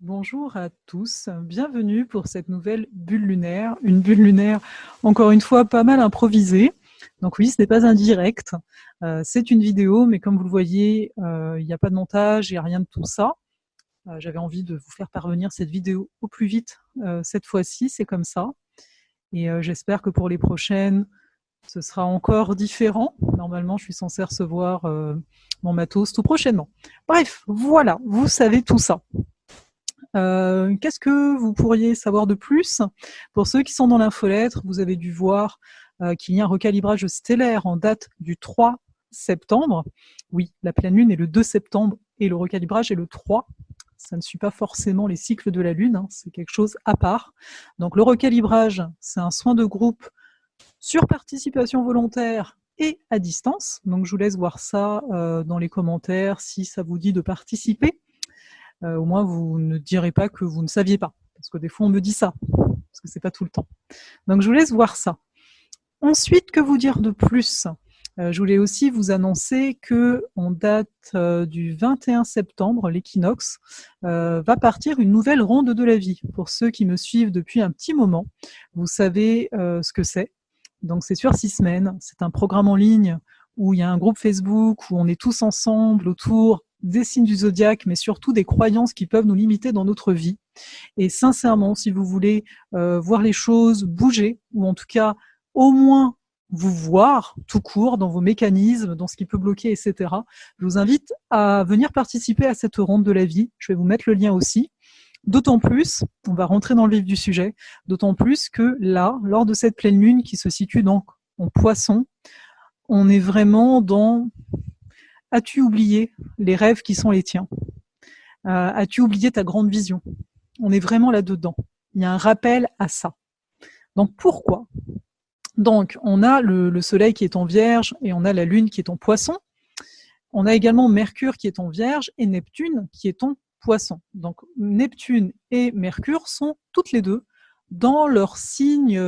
Bonjour à tous, bienvenue pour cette nouvelle bulle lunaire. Une bulle lunaire, encore une fois, pas mal improvisée. Donc oui, ce n'est pas un direct, c'est une vidéo, mais comme vous le voyez, il n'y a pas de montage, il n'y a rien de tout ça. J'avais envie de vous faire parvenir cette vidéo au plus vite cette fois-ci, c'est comme ça. Et j'espère que pour les prochaines, ce sera encore différent. Normalement, je suis censée recevoir mon matos tout prochainement. Bref, voilà, vous savez tout ça. Qu'est-ce que vous pourriez savoir de plus? Pour ceux qui sont dans l'infolettre, vous avez dû voir qu'il y a un recalibrage stellaire en date du 3 septembre. Oui, la pleine lune est le 2 septembre et le recalibrage est le 3. Ça ne suit pas forcément les cycles de la lune, hein, c'est quelque chose à part. Donc le recalibrage, c'est un soin de groupe sur participation volontaire et à distance. Donc je vous laisse voir ça dans les commentaires si ça vous dit de participer. Au moins vous ne direz pas que vous ne saviez pas, parce que des fois on me dit ça, parce que c'est pas tout le temps. Donc je vous laisse voir ça. Ensuite, que vous dire de plus? Je voulais aussi vous annoncer que en date du 21 septembre, l'équinoxe, va partir une nouvelle ronde de la vie. Pour ceux qui me suivent depuis un petit moment, vous savez ce que c'est. Donc c'est sur 6 semaines, c'est un programme en ligne où il y a un groupe Facebook où on est tous ensemble autour des signes du zodiaque, mais surtout des croyances qui peuvent nous limiter dans notre vie. Et sincèrement, si vous voulez voir les choses bouger, ou en tout cas au moins vous voir tout court dans vos mécanismes, dans ce qui peut bloquer, etc., je vous invite à venir participer à cette ronde de la vie. Je vais vous mettre le lien aussi. D'autant plus, on va rentrer dans le vif du sujet, d'autant plus que là, lors de cette pleine lune qui se situe donc en Poisson, on est vraiment dans « as-tu oublié les rêves qui sont les tiens ? As-tu oublié ta grande vision ?» On est vraiment là-dedans. Il y a un rappel à ça. Donc pourquoi ? Donc on a le soleil qui est en Vierge et on a la lune qui est en Poisson. On a également Mercure qui est en Vierge et Neptune qui est en Poisson. Donc Neptune et Mercure sont toutes les deux dans leur signe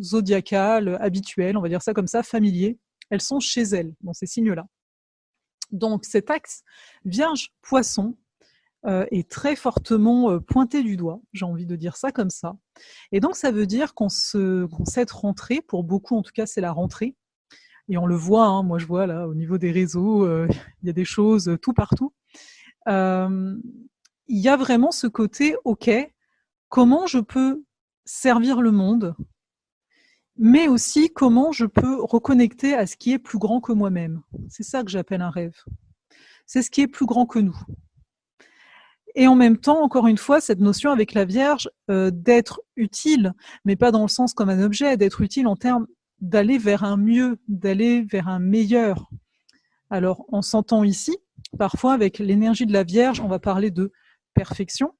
zodiacal habituel, on va dire ça comme ça, familier. Elles sont chez elles, dans ces signes-là. Donc cet axe Vierge-Poisson est très fortement pointé du doigt, j'ai envie de dire ça comme ça. Et donc ça veut dire qu'en cette rentrée, pour beaucoup en tout cas c'est la rentrée, et on le voit, hein, moi je vois là au niveau des réseaux, il y a des choses tout partout. Il y a vraiment ce côté, ok, comment je peux servir le monde, mais aussi comment je peux reconnecter à ce qui est plus grand que moi-même. C'est ça que j'appelle un rêve. C'est ce qui est plus grand que nous. Et en même temps, encore une fois, cette notion avec la Vierge d'être utile, mais pas dans le sens comme un objet, d'être utile en termes d'aller vers un mieux, d'aller vers un meilleur. Alors, on s'entend ici, parfois avec l'énergie de la Vierge, on va parler de perfection,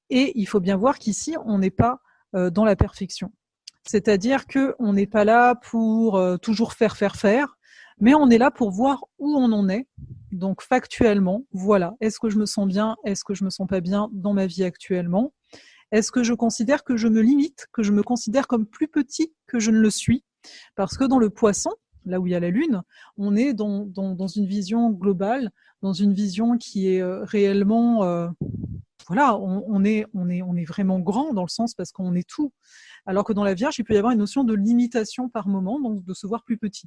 et il faut bien voir qu'ici, on n'est pas dans la perfection. C'est-à-dire qu'on n'est pas là pour toujours faire, mais on est là pour voir où on en est. Donc factuellement, voilà, est-ce que je me sens bien, est-ce que je me sens pas bien dans ma vie actuellement? Est-ce que je considère que je me limite, que je me considère comme plus petit que je ne le suis? Parce que dans le Poisson, là où il y a la Lune, on est dans une vision globale, dans une vision qui est réellement... voilà, on est vraiment grand dans le sens parce qu'on est tout. Alors que dans la Vierge, il peut y avoir une notion de limitation par moment, donc de se voir plus petit.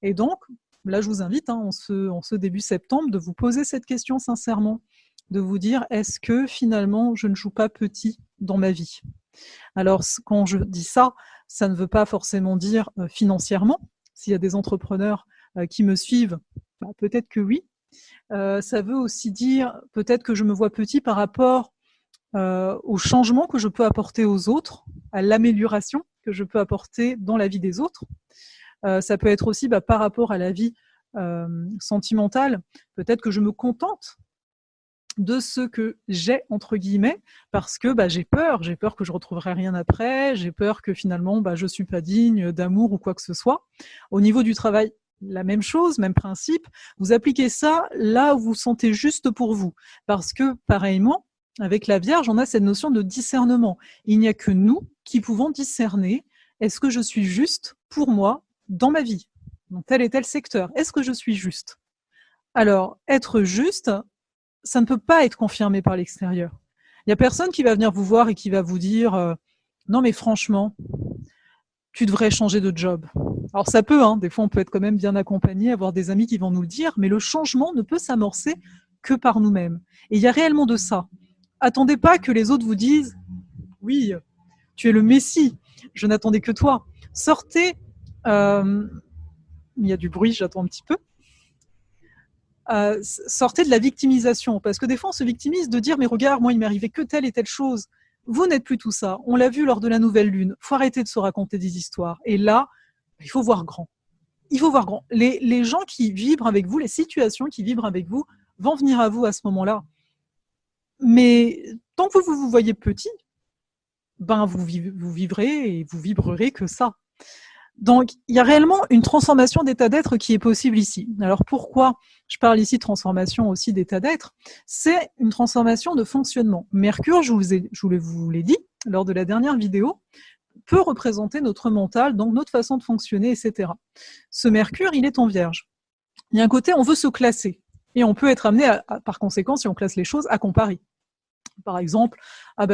Et donc, là, je vous invite, hein, en ce début septembre, de vous poser cette question sincèrement, de vous dire, est-ce que finalement, je ne joue pas petit dans ma vie? Alors, quand je dis ça, ça ne veut pas forcément dire financièrement. S'il y a des entrepreneurs qui me suivent, bah, peut-être que oui. Ça veut aussi dire peut-être que je me vois petit par rapport au changement que je peux apporter aux autres, à l'amélioration que je peux apporter dans la vie des autres. Ça peut être aussi par rapport à la vie sentimentale, peut-être que je me contente de ce que j'ai, entre guillemets, parce que j'ai peur que je retrouverai rien après, j'ai peur que finalement je suis pas digne d'amour ou quoi que ce soit. Au niveau du travail, la même chose, même principe, vous appliquez ça là où vous sentez juste pour vous, parce que pareillement, avec la Vierge, on a cette notion de discernement. Il n'y a que nous qui pouvons discerner, est-ce que je suis juste pour moi dans ma vie, dans tel et tel secteur? Est-ce que je suis juste? Alors, être juste, ça ne peut pas être confirmé par l'extérieur. Il n'y a personne qui va venir vous voir et qui va vous dire non mais franchement, tu devrais changer de job. Alors ça peut, des fois on peut être quand même bien accompagné, avoir des amis qui vont nous le dire, mais le changement ne peut s'amorcer que par nous-mêmes. Et il y a réellement de ça. Attendez pas que les autres vous disent oui, tu es le Messie, je n'attendais que toi. Sortez, il y a du bruit, j'attends un petit peu. Sortez de la victimisation, parce que des fois on se victimise de dire mais regarde, moi il m'est arrivé que telle et telle chose. Vous n'êtes plus tout ça, on l'a vu lors de la nouvelle lune, faut arrêter de se raconter des histoires, et là il faut voir grand. Il faut voir grand. Les gens qui vibrent avec vous, les situations qui vibrent avec vous vont venir à vous à ce moment-là, mais tant que vous vous voyez petit, ben vous vivrez et vous vibrerez que ça. Donc, il y a réellement une transformation d'état d'être qui est possible ici. Alors, pourquoi je parle ici de transformation aussi d'état d'être? C'est une transformation de fonctionnement. Mercure, je vous l'ai dit lors de la dernière vidéo, peut représenter notre mental, donc notre façon de fonctionner, etc. Ce Mercure, il est en Vierge. Il y a un côté, on veut se classer. Et on peut être amené, par conséquent, si on classe les choses, à comparer. Par exemple,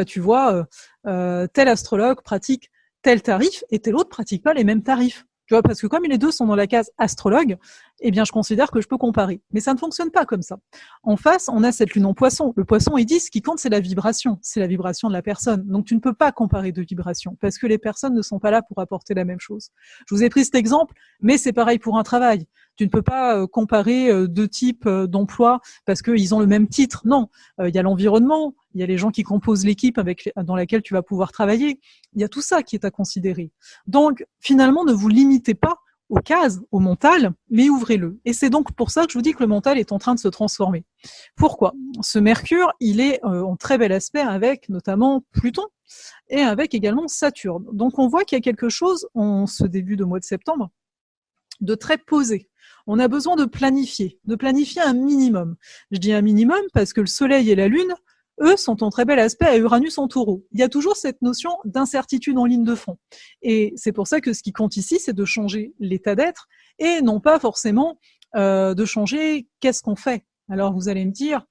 tu vois, tel astrologue pratique tel tarif et tel autre pratique pas les mêmes tarifs. Tu vois, parce que comme les deux sont dans la case astrologue, eh bien, je considère que je peux comparer. Mais ça ne fonctionne pas comme ça. En face, on a cette lune en poisson. Le poisson, il dit, ce qui compte, c'est la vibration. C'est la vibration de la personne. Donc, tu ne peux pas comparer deux vibrations parce que les personnes ne sont pas là pour apporter la même chose. Je vous ai pris cet exemple, mais c'est pareil pour un travail. Tu ne peux pas comparer deux types d'emplois parce qu'ils ont le même titre. Non, il y a l'environnement, il y a les gens qui composent l'équipe dans laquelle tu vas pouvoir travailler. Il y a tout ça qui est à considérer. Donc, finalement, ne vous limitez pas aux cases, au mental, mais ouvrez-le. Et c'est donc pour ça que je vous dis que le mental est en train de se transformer. Pourquoi? Ce Mercure, il est en très bel aspect avec notamment Pluton et avec également Saturne. Donc, on voit qu'il y a quelque chose en ce début de mois de septembre de très posé. On a besoin de planifier un minimum. Je dis un minimum parce que le Soleil et la Lune, eux, sont en très bel aspect à Uranus en Taureau. Il y a toujours cette notion d'incertitude en ligne de fond. Et c'est pour ça que ce qui compte ici, c'est de changer l'état d'être et non pas forcément de changer qu'est-ce qu'on fait. Alors vous allez me dire,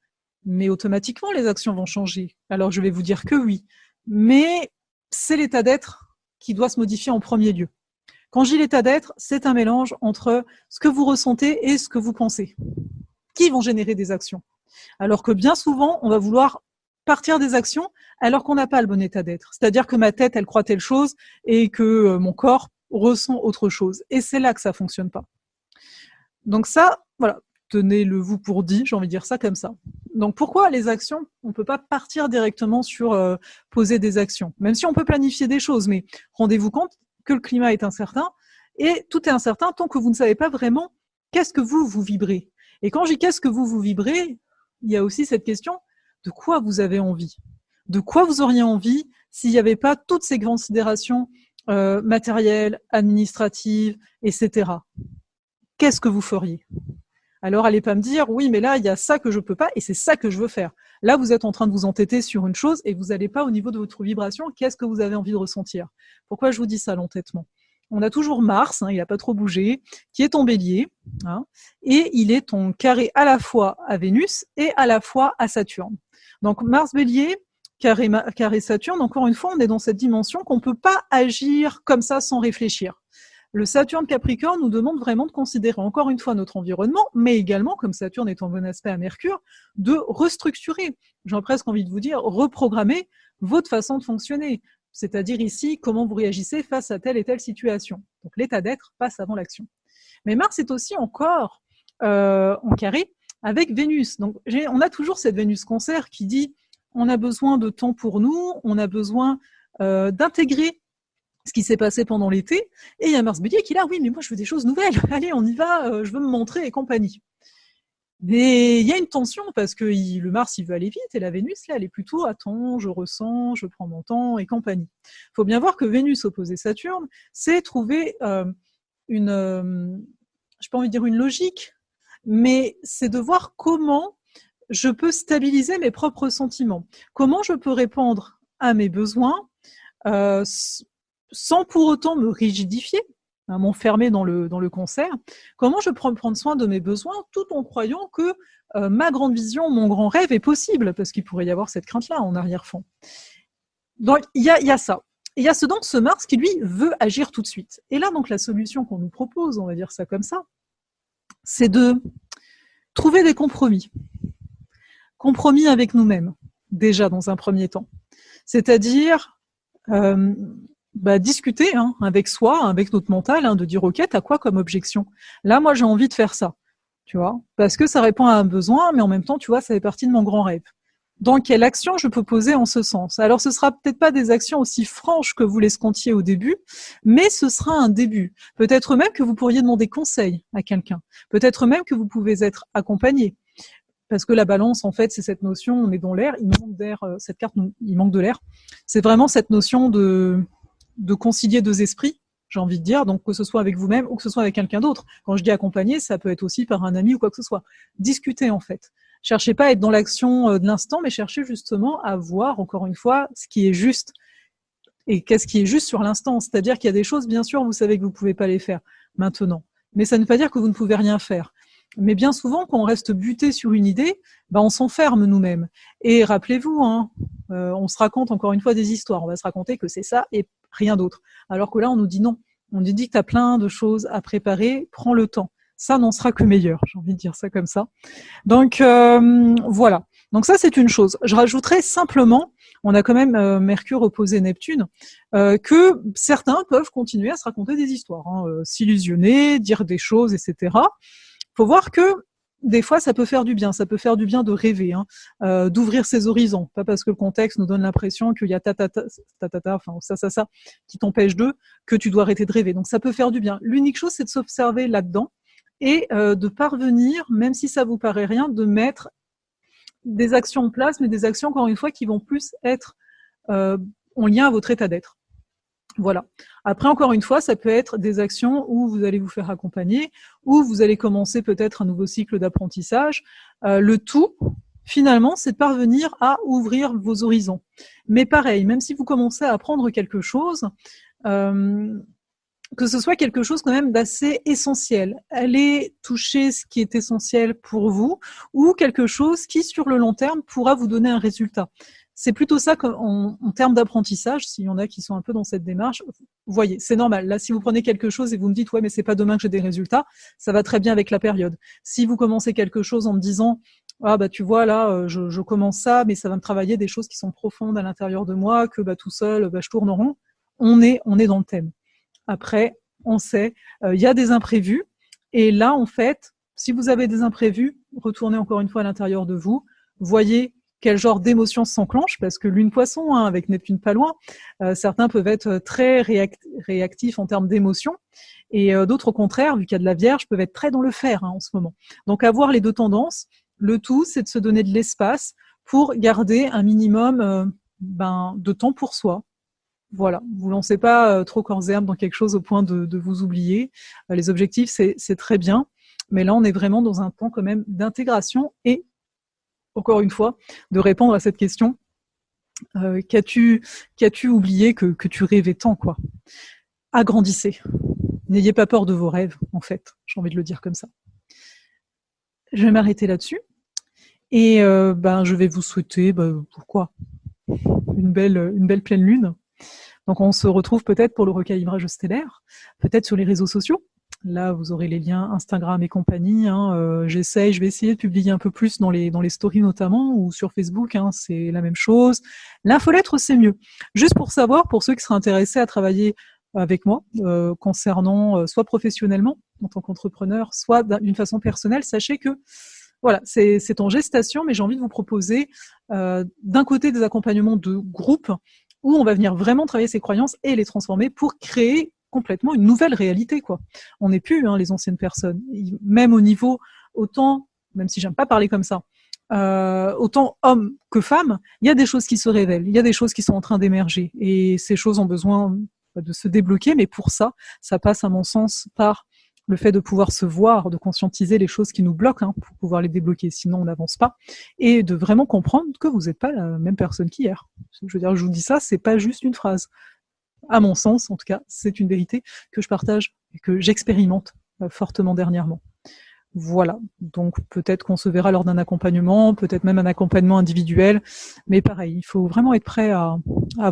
mais automatiquement les actions vont changer. Alors je vais vous dire que oui, mais c'est l'état d'être qui doit se modifier en premier lieu. Quand je dis l'état d'être, c'est un mélange entre ce que vous ressentez et ce que vous pensez, qui vont générer des actions. Alors que bien souvent, on va vouloir partir des actions alors qu'on n'a pas le bon état d'être. C'est-à-dire que ma tête, elle croit telle chose et que mon corps ressent autre chose. Et c'est là que ça ne fonctionne pas. Donc ça, voilà, tenez-le vous pour dit, j'ai envie de dire ça comme ça. Donc pourquoi les actions? On ne peut pas partir directement sur poser des actions, même si on peut planifier des choses, mais rendez-vous compte que le climat est incertain, et tout est incertain tant que vous ne savez pas vraiment qu'est-ce que vous vibrez. Et quand je dis qu'est-ce que vous vibrez, il y a aussi cette question, de quoi vous avez envie? De quoi vous auriez envie s'il n'y avait pas toutes ces considérations matérielles, administratives, etc. Qu'est-ce que vous feriez? Alors, allez pas me dire, oui, mais là, il y a ça que je peux pas et c'est ça que je veux faire. Là, vous êtes en train de vous entêter sur une chose et vous n'allez pas au niveau de votre vibration. Qu'est-ce que vous avez envie de ressentir? Pourquoi je vous dis ça, l'entêtement? On a toujours Mars, il n'a pas trop bougé, qui est en bélier, et il est en carré à la fois à Vénus et à la fois à Saturne. Donc, Mars bélier, carré Saturne, encore une fois, on est dans cette dimension qu'on ne peut pas agir comme ça sans réfléchir. Le Saturne Capricorne nous demande vraiment de considérer encore une fois notre environnement, mais également, comme Saturne est en bon aspect à Mercure, de restructurer, j'ai presque envie de vous dire, reprogrammer votre façon de fonctionner. C'est-à-dire ici, comment vous réagissez face à telle et telle situation. Donc l'état d'être passe avant l'action. Mais Mars est aussi encore en carré avec Vénus. Donc on a toujours cette Vénus Cancer qui dit on a besoin de temps pour nous, on a besoin d'intégrer ce qui s'est passé pendant l'été, et il y a Mars Bélier qui est là, oui, mais moi je veux des choses nouvelles, allez, on y va, je veux me montrer et compagnie. Mais il y a une tension parce que le Mars, il veut aller vite, et la Vénus, là, elle est plutôt, attends, je ressens, je prends mon temps et compagnie. Il faut bien voir que Vénus opposée Saturne, c'est trouver je n'ai pas envie de dire une logique, mais c'est de voir comment je peux stabiliser mes propres sentiments, comment je peux répondre à mes besoins, sans pour autant me rigidifier, m'enfermer dans le concert, comment je peux prendre soin de mes besoins tout en croyant que ma grande vision, mon grand rêve est possible, parce qu'il pourrait y avoir cette crainte-là en arrière-fond. Donc, il y a ça. Et il y a ce Mars qui, lui, veut agir tout de suite. Et là, donc, la solution qu'on nous propose, on va dire ça comme ça, c'est de trouver des compromis. Compromis avec nous-mêmes, déjà, dans un premier temps. C'est-à-dire discuter avec soi, avec notre mental, de dire « Ok, t'as quoi comme objection ?» Là, moi, j'ai envie de faire ça, tu vois, parce que ça répond à un besoin, mais en même temps, tu vois, ça fait partie de mon grand rêve. Donc, quelle action je peux poser en ce sens? Alors, ce sera peut-être pas des actions aussi franches que vous l'escomptiez au début, mais ce sera un début. Peut-être même que vous pourriez demander conseil à quelqu'un. Peut-être même que vous pouvez être accompagné. Parce que la balance, en fait, c'est cette notion, on est dans l'air, il manque d'air, cette carte, il manque de l'air. C'est vraiment cette notion de concilier deux esprits, j'ai envie de dire, donc que ce soit avec vous-même ou que ce soit avec quelqu'un d'autre. Quand je dis accompagner, ça peut être aussi par un ami ou quoi que ce soit. Discutez, en fait. Cherchez pas à être dans l'action de l'instant, mais cherchez justement à voir, encore une fois, ce qui est juste. Et qu'est-ce qui est juste sur l'instant? C'est-à-dire qu'il y a des choses, bien sûr, vous savez que vous pouvez pas les faire maintenant. Mais ça ne veut pas dire que vous ne pouvez rien faire. Mais bien souvent, quand on reste buté sur une idée, on s'enferme nous-mêmes. Et rappelez-vous, on se raconte encore une fois des histoires. On va se raconter que c'est ça et rien d'autre. Alors que là, on nous dit non. On nous dit que tu as plein de choses à préparer, prends le temps. Ça n'en sera que meilleur, j'ai envie de dire ça comme ça. Donc voilà. Donc ça, c'est une chose. Je rajouterais simplement, on a quand même Mercure opposé Neptune, que certains peuvent continuer à se raconter des histoires, s'illusionner, dire des choses, etc. Faut voir que des fois, ça peut faire du bien. Ça peut faire du bien de rêver, d'ouvrir ses horizons. Pas parce que le contexte nous donne l'impression qu'il y a enfin ça, qui t'empêche que tu dois arrêter de rêver. Donc ça peut faire du bien. L'unique chose, c'est de s'observer là-dedans et de parvenir, même si ça vous paraît rien, de mettre des actions en place, mais des actions, encore une fois, qui vont plus être en lien à votre état d'être. Voilà. Après, encore une fois, ça peut être des actions où vous allez vous faire accompagner, où vous allez commencer peut-être un nouveau cycle d'apprentissage. Le tout, finalement, c'est de parvenir à ouvrir vos horizons. Mais pareil, même si vous commencez à apprendre quelque chose, que ce soit quelque chose quand même d'assez essentiel. Allez toucher ce qui est essentiel pour vous, ou quelque chose qui, sur le long terme, pourra vous donner un résultat. C'est plutôt ça en termes d'apprentissage, s'il y en a qui sont un peu dans cette démarche. Vous voyez, c'est normal. Là, si vous prenez quelque chose et vous me dites « ouais, mais c'est pas demain que j'ai des résultats », ça va très bien avec la période. Si vous commencez quelque chose en me disant « ah tu vois, là, je commence ça, mais ça va me travailler des choses qui sont profondes à l'intérieur de moi, que tout seul, je tourne en rond », on est dans le thème. Après, on sait, il y a des imprévus. Et là, en fait, si vous avez des imprévus, retournez encore une fois à l'intérieur de vous, voyez quel genre d'émotions s'enclenche, parce que lune poisson, avec Neptune pas loin, certains peuvent être très réactifs en termes d'émotions, et d'autres au contraire, vu qu'il y a de la Vierge, peuvent être très dans le faire en ce moment. Donc avoir les deux tendances, le tout, c'est de se donner de l'espace pour garder un minimum de temps pour soi. Voilà, vous lancez pas trop corps et âme dans quelque chose au point de vous oublier. Les objectifs, c'est très bien, mais là, on est vraiment dans un temps quand même d'intégration et encore une fois, de répondre à cette question qu'as-tu oublié que tu rêvais tant, quoi. Agrandissez. N'ayez pas peur de vos rêves, en fait. J'ai envie de le dire comme ça. Je vais m'arrêter là-dessus. Et je vais vous souhaiter, pourquoi une belle pleine lune. Donc on se retrouve peut-être pour le recalibrage stellaire, peut-être sur les réseaux sociaux. Là, vous aurez les liens Instagram et compagnie. Je vais essayer de publier un peu plus dans les stories notamment, ou sur Facebook, c'est la même chose. L'infolettre, c'est mieux. Juste pour savoir, pour ceux qui seraient intéressés à travailler avec moi, concernant soit professionnellement, en tant qu'entrepreneur, soit d'une façon personnelle, sachez que voilà, c'est en gestation, mais j'ai envie de vous proposer d'un côté des accompagnements de groupe, où on va venir vraiment travailler ses croyances et les transformer pour créer complètement une nouvelle réalité, quoi. On n'est plus les anciennes personnes. Même au niveau, autant, même si j'aime pas parler comme ça, autant hommes que femmes, il y a des choses qui se révèlent, il y a des choses qui sont en train d'émerger, et ces choses ont besoin de se débloquer, mais pour ça passe à mon sens par le fait de pouvoir se voir, de conscientiser les choses qui nous bloquent, pour pouvoir les débloquer, sinon on n'avance pas, et de vraiment comprendre que vous n'êtes pas la même personne qu'hier. Je veux dire, je vous dis ça, c'est pas juste une phrase. À mon sens, en tout cas, c'est une vérité que je partage et que j'expérimente fortement dernièrement. Voilà, donc peut-être qu'on se verra lors d'un accompagnement, peut-être même un accompagnement individuel, mais pareil, il faut vraiment être prêt à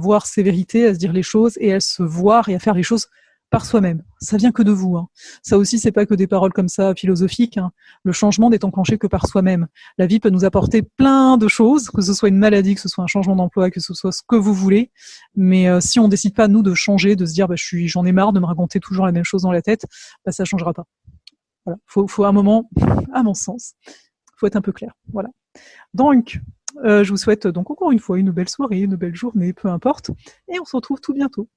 voir ses vérités, à se dire les choses et à se voir et à faire les choses par soi-même. Ça vient que de vous. Hein. Ça aussi, c'est pas que des paroles comme ça philosophiques. Hein. Le changement n'est enclenché que par soi-même. La vie peut nous apporter plein de choses, que ce soit une maladie, que ce soit un changement d'emploi, que ce soit ce que vous voulez. Mais si on décide pas nous de changer, de se dire j'en ai marre de me raconter toujours la même chose dans la tête, ça changera pas. Voilà. Faut un moment, à mon sens, faut être un peu clair. Voilà. Donc, je vous souhaite donc encore une fois une belle soirée, une belle journée, peu importe, et on se retrouve tout bientôt.